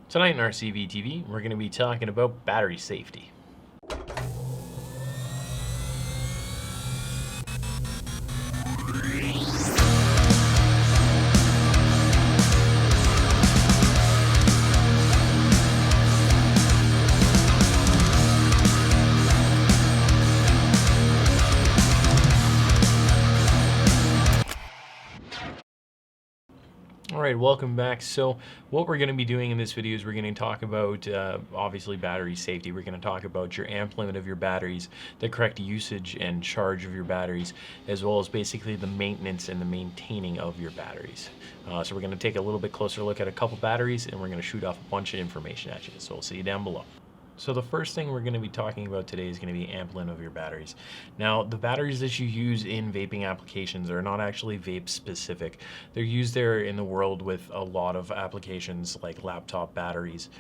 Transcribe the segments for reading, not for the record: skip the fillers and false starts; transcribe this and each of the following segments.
Tonight in RCVTV, we're going to be talking about battery safety. Alright, welcome back. So what we're going to be doing in this video is we're going to talk about obviously battery safety. We're going to talk about your amp limit of your batteries, the correct usage and charge of your batteries, as well as basically the maintenance and the maintaining of your batteries. So we're going to take a little bit closer look at a couple batteries, and we're going to shoot off a bunch of information at you. So we'll see you down below. So the first thing we're going to be talking about today is going to be amp limit of your batteries. Now, the batteries that you use in vaping applications are not actually vape specific. They're used there in the world with a lot of applications like laptop batteries,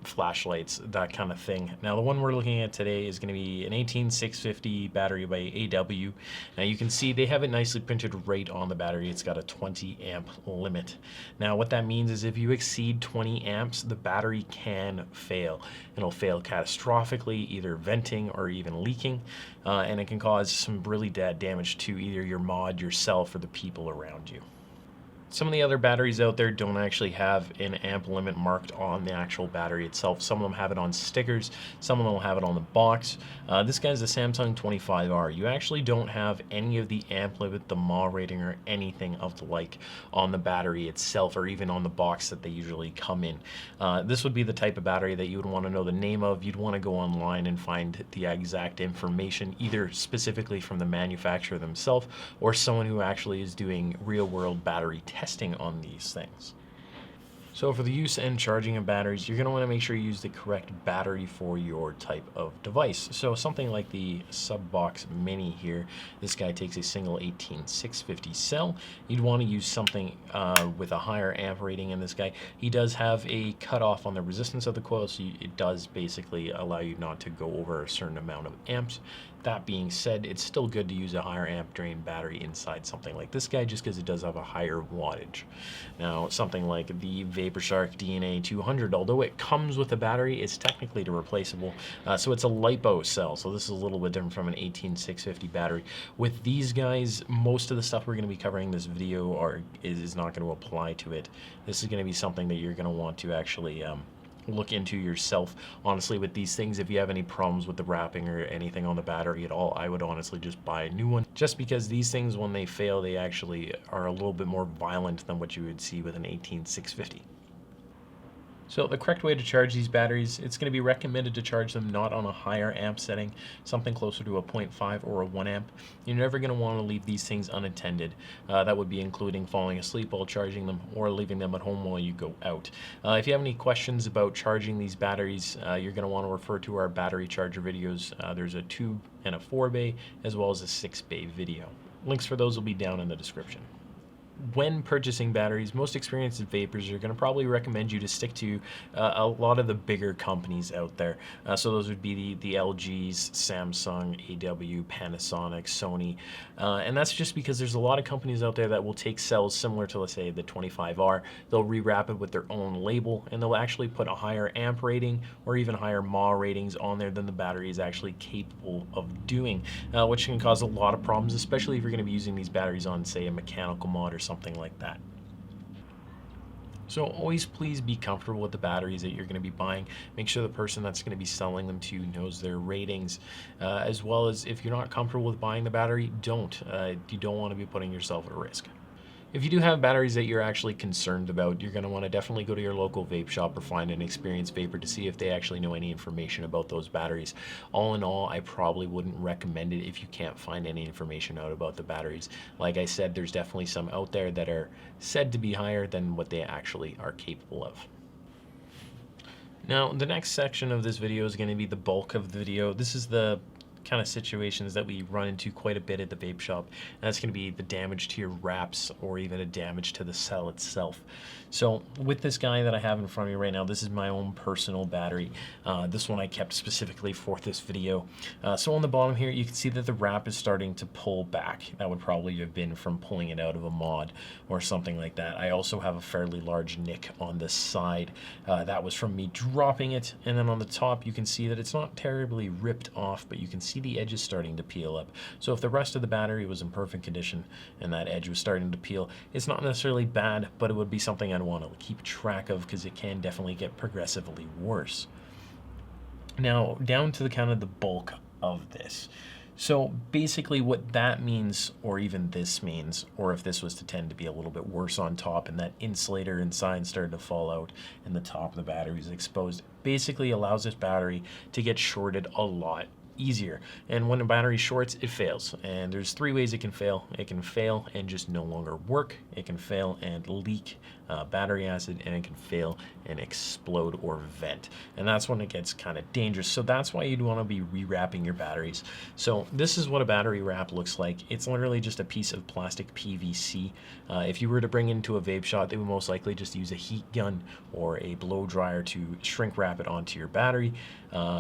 flashlights, that kind of thing. Now, the one we're looking at today is going to be an 18650 battery by AW. Now, you can see they have it nicely printed right on the battery. It's got a 20 amp limit. Now, what that means is if you exceed 20 amps, the battery can fail. It'll fail catastrophically, either venting or even leaking, and it can cause some really bad damage to either your mod, yourself, or the people around you. Some of the other batteries out there don't actually have an amp limit marked on the actual battery itself. Some of them have it on stickers, some of them will have it on the box. This guy's the Samsung 25R. You actually don't have any of the amp limit, the mAh rating, or anything of the like on the battery itself, or even on the box that they usually come in. This would be the type of battery that you would want to know the name of. You'd want to go online and find the exact information, either specifically from the manufacturer themselves or someone who actually is doing real-world battery testing on these things. So for the use and charging of batteries, you're going to want to make sure you use the correct battery for your type of device. So something like the Subbox Mini here, this guy takes a single 18650 cell. You'd want to use something with a higher amp rating in this guy. He does have a cutoff on the resistance of the coil, so it does basically allow you not to go over a certain amount of amps. That being said, it's still good to use a higher amp drain battery inside something like this guy, just because it does have a higher wattage. Now, something like the VaporShark DNA 200, although it comes with a battery, it's technically replaceable. So it's a LiPo cell, so this is a little bit different from an 18650 battery. With these guys, most of the stuff we're going to be covering in this video is not going to apply to it. This is going to be something that you're going to want to actually look into yourself. Honestly, with these things, if you have any problems with the wrapping or anything on the battery at all, I would honestly just buy a new one, just because these things, when they fail, they actually are a little bit more violent than what you would see with an 18650. So the correct way to charge these batteries, it's going to be recommended to charge them not on a higher amp setting, something closer to a 0.5 or a 1 amp. You're never going to want to leave these things unattended. That would be including falling asleep while charging them or leaving them at home while you go out. If you have any questions about charging these batteries, you're going to want to refer to our battery charger videos. There's a 2 and a 4 bay as well as a 6 bay video. Links for those will be down in the description. When purchasing batteries, most experienced vapors are going to probably recommend you to stick to a lot of the bigger companies out there. So those would be the LGs, Samsung, AW, Panasonic, Sony. And that's just because there's a lot of companies out there that will take cells similar to, let's say, the 25R. They'll rewrap it with their own label, and they'll actually put a higher amp rating or even higher mAh ratings on there than the battery is actually capable of doing, which can cause a lot of problems, especially if you're going to be using these batteries on, say, a mechanical mod or something like that. So always please be comfortable with the batteries that you're going to be buying. Make sure the person that's going to be selling them to you knows their ratings, as well as if you're not comfortable with buying the battery, don't. You don't want to be putting yourself at risk. If you do have batteries that you're actually concerned about, you're going to want to definitely go to your local vape shop or find an experienced vapor to see if they actually know any information about those batteries. All in all, I probably wouldn't recommend it if you can't find any information out about the batteries. Like I said, there's definitely some out there that are said to be higher than what they actually are capable of. Now, the next section of this video is going to be the bulk of the video. This is the kind of situations that we run into quite a bit at the vape shop, and that's going to be the damage to your wraps or even a damage to the cell itself. So with this guy that I have in front of me right now, this is my own personal battery. This one I kept specifically for this video. So on the bottom here, you can see that the wrap is starting to pull back. That would probably have been from pulling it out of a mod or something like that. I also have a fairly large nick on the side. That was from me dropping it. And then on the top, you can see that it's not terribly ripped off, but you can see the edges starting to peel up. So if the rest of the battery was in perfect condition and that edge was starting to peel, it's not necessarily bad, but it would be something I'd want to keep track of because it can definitely get progressively worse. Now, down to the kind of the bulk of this. So basically what that means, or even this means, or if this was to tend to be a little bit worse on top and that insulator inside started to fall out and the top of the battery is exposed, basically allows this battery to get shorted a lot easier. And when a battery shorts, it fails. And there's three ways it can fail. It can fail and just no longer work. It can fail and leak battery acid, and it can fail and explode or vent. And that's when it gets kind of dangerous. So that's why you'd want to be rewrapping your batteries. So this is what a battery wrap looks like. It's literally just a piece of plastic PVC. If you were to bring it into a vape shop, they would most likely just use a heat gun or a blow dryer to shrink wrap it onto your battery.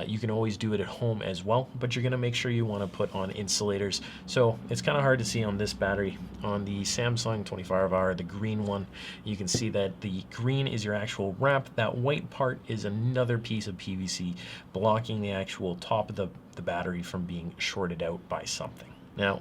You can always do it at home as well, but you're going to make sure you want to put on insulators. So it's kind of hard to see on this battery. On the Samsung 25R, the green one, you can see that the green is your actual wrap. That white part is another piece of PVC blocking the actual top of the battery from being shorted out by something. Now,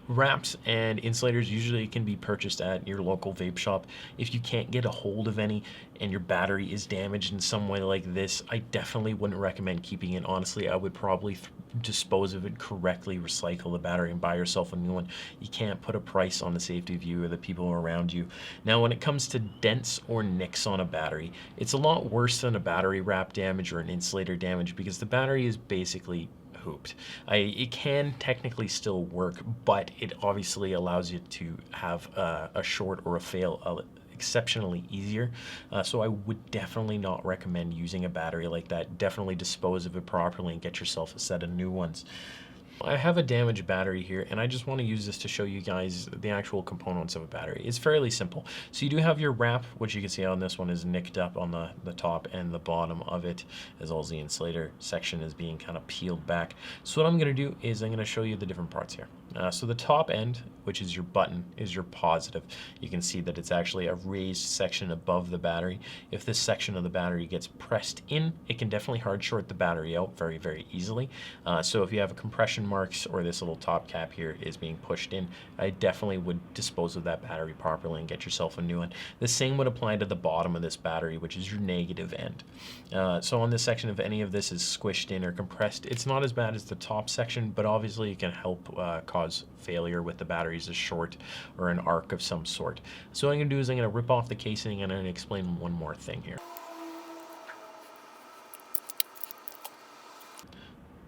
wraps and insulators usually can be purchased at your local vape shop. If you can't get a hold of any and your battery is damaged in some way like this, I definitely wouldn't recommend keeping it. Honestly, I would probably dispose of it correctly, recycle the battery, and buy yourself a new one. You can't put a price on the safety of you or the people around you. Now, when it comes to dents or nicks on a battery, it's a lot worse than a battery wrap damage or an insulator damage because the battery is basically hooped. It can technically still work, but it obviously allows you to have a short or a fail exceptionally easier. So I would definitely not recommend using a battery like that. Definitely dispose of it properly and get yourself a set of new ones. I have a damaged battery here, and I just want to use this to show you guys the actual components of a battery. It's fairly simple. So you do have your wrap, which you can see on this one is nicked up on the top and the bottom of it, as well as the insulator section is being kind of peeled back. So what I'm going to do is I'm going to show you the different parts here. So the top end, which is your button, is your positive. You can see that it's actually a raised section above the battery. If this section of the battery gets pressed in, it can definitely hard short the battery out very, very easily. So if you have a compression marks or this little top cap here is being pushed in, I definitely would dispose of that battery properly and get yourself a new one. The same would apply to the bottom of this battery, which is your negative end. So on this section, if any of this is squished in or compressed, it's not as bad as the top section, but obviously it can help cause failure with the batteries a short or an arc of some sort. So what I'm going to do is I'm going to rip off the casing and I'm going to explain one more thing here.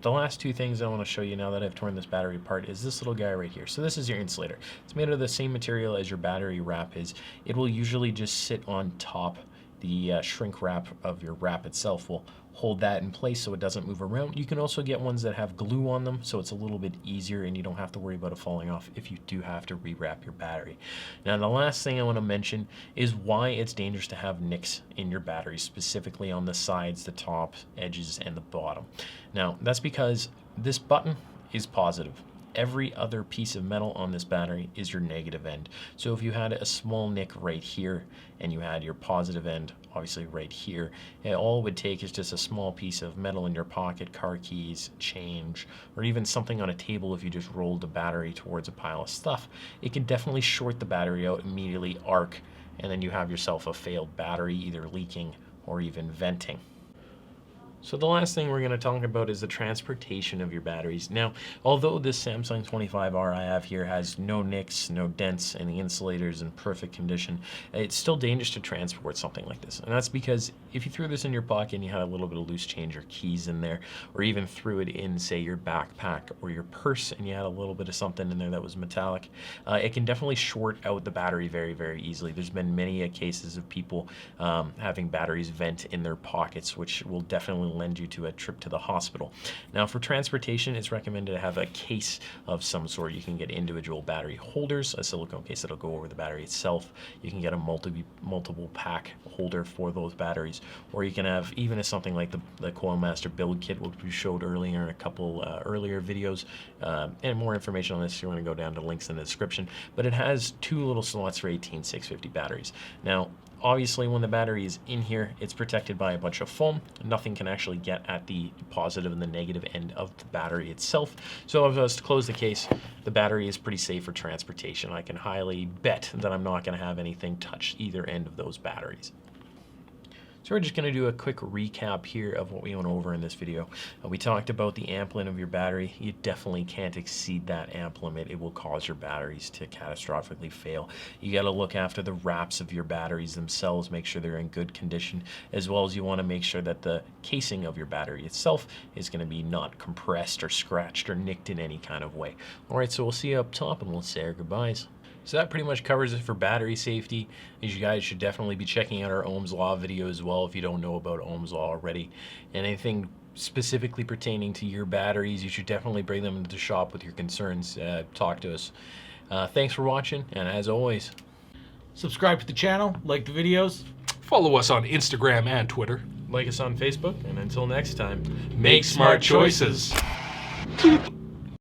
The last two things I want to show you now that I've torn this battery apart is this little guy right here. So this is your insulator. It's made of the same material as your battery wrap is. It will usually just sit on top. The shrink wrap of your wrap itself will hold that in place so it doesn't move around. You can also get ones that have glue on them, so it's a little bit easier and you don't have to worry about it falling off if you do have to rewrap your battery. Now, the last thing I want to mention is why it's dangerous to have nicks in your battery, specifically on the sides, the top, edges, and the bottom. Now, that's because this button is positive. Every other piece of metal on this battery is your negative end. So if you had a small nick right here and you had your positive end obviously right here, all it would take is just a small piece of metal in your pocket, car keys, change, or even something on a table. If you just rolled the battery towards a pile of stuff, it can definitely short the battery out, immediately arc, and then you have yourself a failed battery, either leaking or even venting. So the last thing we're going to talk about is the transportation of your batteries. Now, although this Samsung 25R I have here has no nicks, no dents, and the insulator's in perfect condition, it's still dangerous to transport something like this. And that's because if you threw this in your pocket and you had a little bit of loose change or keys in there, or even threw it in, say, your backpack or your purse and you had a little bit of something in there that was metallic, it can definitely short out the battery very, very easily. There's been many cases of people having batteries vent in their pockets, which will definitely lend you to a trip to the hospital. Now for transportation, it's recommended to have a case of some sort. You can get individual battery holders, a silicone case that'll go over the battery itself. You can get a multiple pack holder for those batteries, or you can have even something like the Coilmaster build kit, which we showed earlier in a couple earlier videos. And more information on this, you want to go down to links in the description. But it has 2 little slots for 18650 batteries. Now, obviously, when the battery is in here, it's protected by a bunch of foam. Nothing can actually get at the positive and the negative end of the battery itself. So if I was to close the case, the battery is pretty safe for transportation. I can highly bet that I'm not going to have anything touch either end of those batteries. So we're just going to do a quick recap here of what we went over in this video. We talked about the amp limit of your battery. You definitely can't exceed that amp limit. It will cause your batteries to catastrophically fail. You got to look after the wraps of your batteries themselves, make sure they're in good condition, as well as you want to make sure that the casing of your battery itself is going to be not compressed or scratched or nicked in any kind of way. All right, so we'll see you up top and we'll say our goodbyes. So that pretty much covers it for battery safety. You guys should definitely be checking out our Ohm's Law video as well if you don't know about Ohm's Law already. And anything specifically pertaining to your batteries, you should definitely bring them into the shop with your concerns. Talk to us. Thanks for watching, and as always, subscribe to the channel, like the videos. Follow us on Instagram and Twitter. Like us on Facebook, and until next time, Make smart choices.